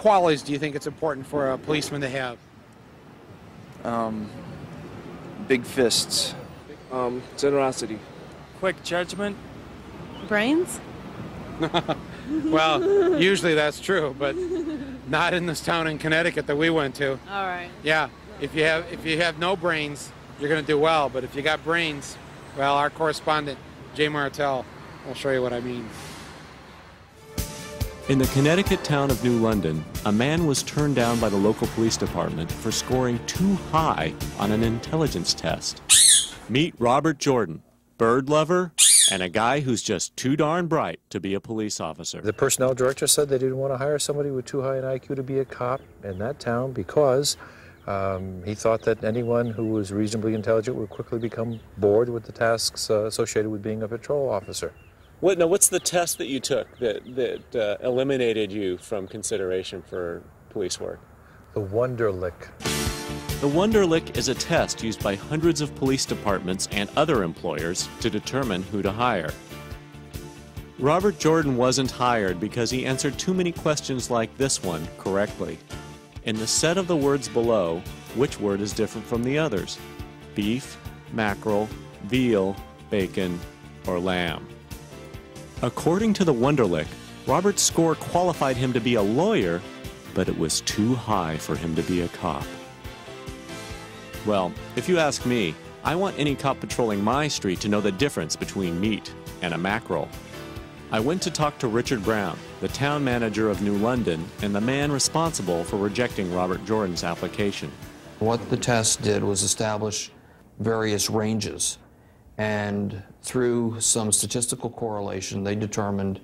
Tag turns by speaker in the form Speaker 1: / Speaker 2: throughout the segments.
Speaker 1: qualities do you think it's important for a policeman to have?
Speaker 2: Big fists.
Speaker 3: Generosity.
Speaker 4: Quick judgment.
Speaker 5: Brains?
Speaker 1: Well, usually that's true, but not in this town in Connecticut that we went to.
Speaker 5: All right.
Speaker 1: Yeah, if you have no brains, you're going to do well. But if you got brains, well, our correspondent, Jay Martell, will show you what I mean.
Speaker 6: In the Connecticut town of New London, a man was turned down by the local police department for scoring too high on an intelligence test. Meet Robert Jordan, bird lover, and a guy who's just too darn bright to be a police officer.
Speaker 7: The personnel director said they didn't want to hire somebody with too high an IQ to be a cop in that town because he thought that anyone who was reasonably intelligent would quickly become bored with the tasks associated with being a patrol officer.
Speaker 6: What's the test that you took that eliminated you from consideration for police work?
Speaker 7: The Wonderlic.
Speaker 6: The Wonderlic is a test used by hundreds of police departments and other employers to determine who to hire. Robert Jordan wasn't hired because he answered too many questions like this one correctly. In the set of the words below, which word is different from the others? Beef, mackerel, veal, bacon, or lamb? According to the Wonderlic, Robert's score qualified him to be a lawyer, but it was too high for him to be a cop. Well, if you ask me, I want any cop patrolling my street to know the difference between meat and a mackerel. I went to talk to Richard Brown, the town manager of New London and the man responsible for rejecting Robert Jordan's application.
Speaker 8: What the test did was establish various ranges, and through some statistical correlation, they determined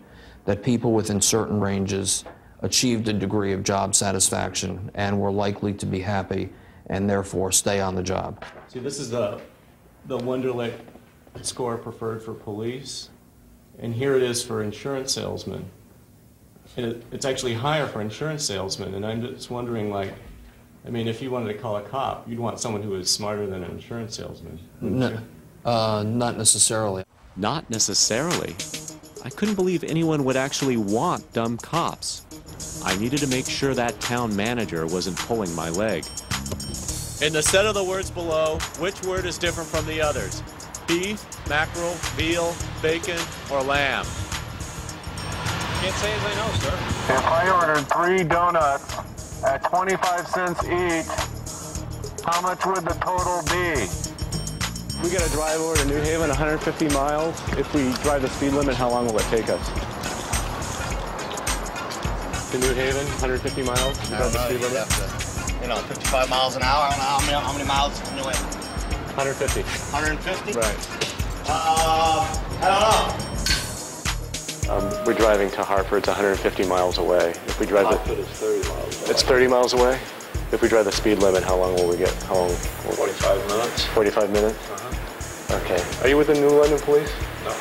Speaker 8: that people within certain ranges achieved a degree of job satisfaction and were likely to be happy and therefore stay on the job.
Speaker 6: See, this is the Wonderlic score preferred for police, and here it is for insurance salesmen. And it's actually higher for insurance salesmen, and I'm just wondering, like, I mean, if you wanted to call a cop, you'd want someone who was smarter than an insurance salesman.
Speaker 8: Not necessarily.
Speaker 6: Not necessarily? I couldn't believe anyone would actually want dumb cops. I needed to make sure that town manager wasn't pulling my leg. In the set of the words below, which word is different from the others? Beef, mackerel, veal, bacon, or lamb? Can't say as I know, sir.
Speaker 9: If I ordered 3 donuts at 25 cents each, how much would the total be?
Speaker 3: We got to drive over to New Haven, 150 miles. If we drive the speed limit, how long will it take us? To New Haven, 150 miles?
Speaker 10: I don't know, you'd have to, 55 miles an hour. I don't know how many miles to New Haven.
Speaker 3: 150.
Speaker 10: 150?
Speaker 3: Right.
Speaker 10: I don't know.
Speaker 3: We're driving to Hartford. It's 150 miles away. If we drive
Speaker 11: Hartford is 30 miles away.
Speaker 3: It's 30 miles away? If we drive the speed limit, how long will we get?
Speaker 11: 45 minutes.
Speaker 3: 45 minutes?
Speaker 11: Uh-huh.
Speaker 3: Okay. Are you with the New London Police?
Speaker 11: No.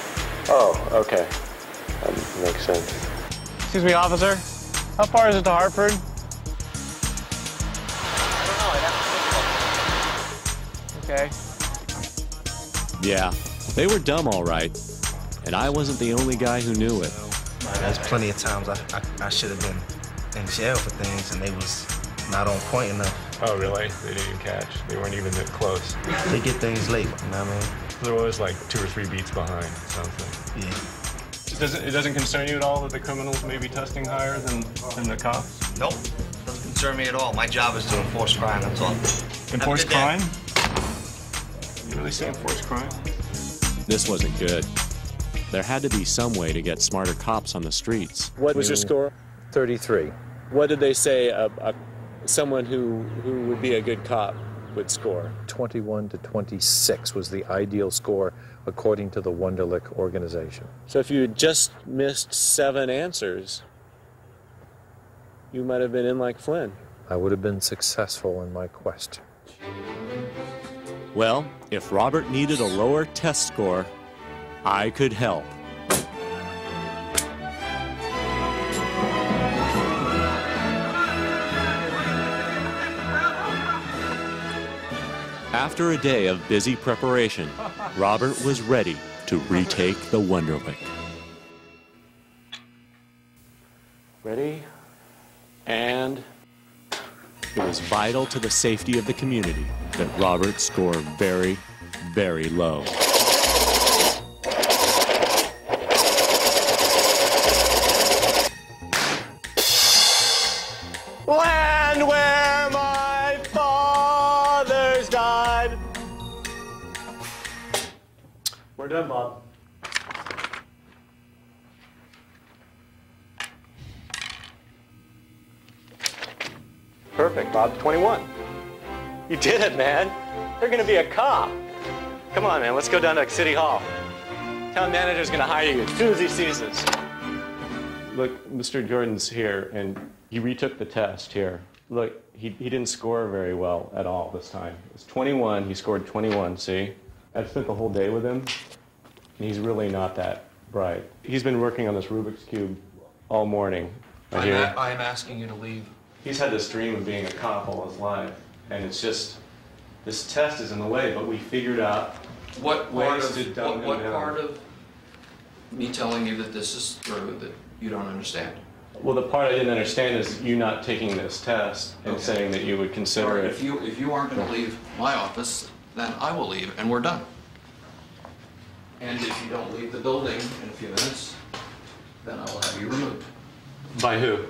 Speaker 3: Oh, okay. That makes sense.
Speaker 4: Excuse me, officer. How far is it to Hartford? Okay.
Speaker 6: Yeah, they were dumb all right, and I wasn't the only guy who knew it.
Speaker 12: There's plenty of times I should have been in jail for things, and they was not on point enough.
Speaker 3: Oh, really? They didn't catch. They weren't even that close.
Speaker 12: They get things late, you know what I mean?
Speaker 3: There was like 2 or 3 beats behind, it sounds like.
Speaker 12: Yeah.
Speaker 3: It doesn't concern you at all that the criminals may be testing higher than the cops?
Speaker 10: Nope. Doesn't concern me at all. My job is to enforce crime, that's all.
Speaker 3: Enforce crime? You really say enforce crime?
Speaker 6: This wasn't good. There had to be some way to get smarter cops on the streets.
Speaker 3: What was your score?
Speaker 7: 33.
Speaker 6: What did they say someone who would be a good cop would score?
Speaker 7: 21 to 26 was the ideal score according to the Wonderlic organization.
Speaker 6: So if you had just missed 7 answers, you might have been in like Flynn.
Speaker 7: I would have been successful in my quest.
Speaker 6: Well, if Robert needed a lower test score, I could help. After a day of busy preparation, Robert was ready to retake the Wonderlic.
Speaker 3: Ready?
Speaker 6: And it was vital to the safety of the community that Robert score very, very low.
Speaker 4: Land where my fathers died. We're done, Bob. Perfect, Bob. 21. You did it, man. You're gonna be a cop. Come on, man. Let's go down to City Hall. Town manager's gonna hire you as soon as he sees us. Look, Mr. Jordan's here, and he retook the test here. Look, he didn't score very well at all this time. It was 21. He scored 21, see? I spent the whole day with him, and he's really not that bright. He's been working on this Rubik's Cube all morning.
Speaker 8: I'm asking you to leave.
Speaker 6: He's had this dream of being a cop all his life, and it's just, this test is in the way, but we figured out
Speaker 8: What
Speaker 6: ways to dumb him down.
Speaker 8: part of me telling you that this is true that you don't understand?
Speaker 6: Well, the part I didn't understand is you not taking this test and saying that you would consider it.
Speaker 8: If you aren't going to leave my office, then I will leave, and we're done. And if you don't leave the building in a few minutes, then I will have you removed.
Speaker 6: By who?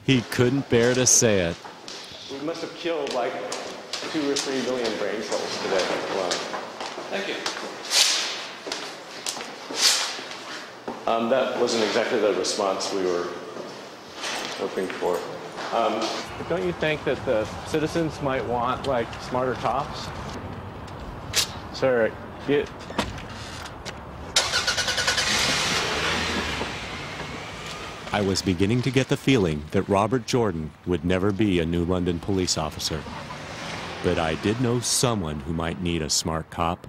Speaker 6: He couldn't bear to say it.
Speaker 4: We must have killed like 2 or 3 million brain cells today alone.
Speaker 8: Thank you.
Speaker 4: That wasn't exactly the response we were hoping for. Don't you think that the citizens might want like smarter cops? Sir,
Speaker 6: I was beginning to get the feeling that Robert Jordan would never be a New London police officer. But I did know someone who might need a smart cop.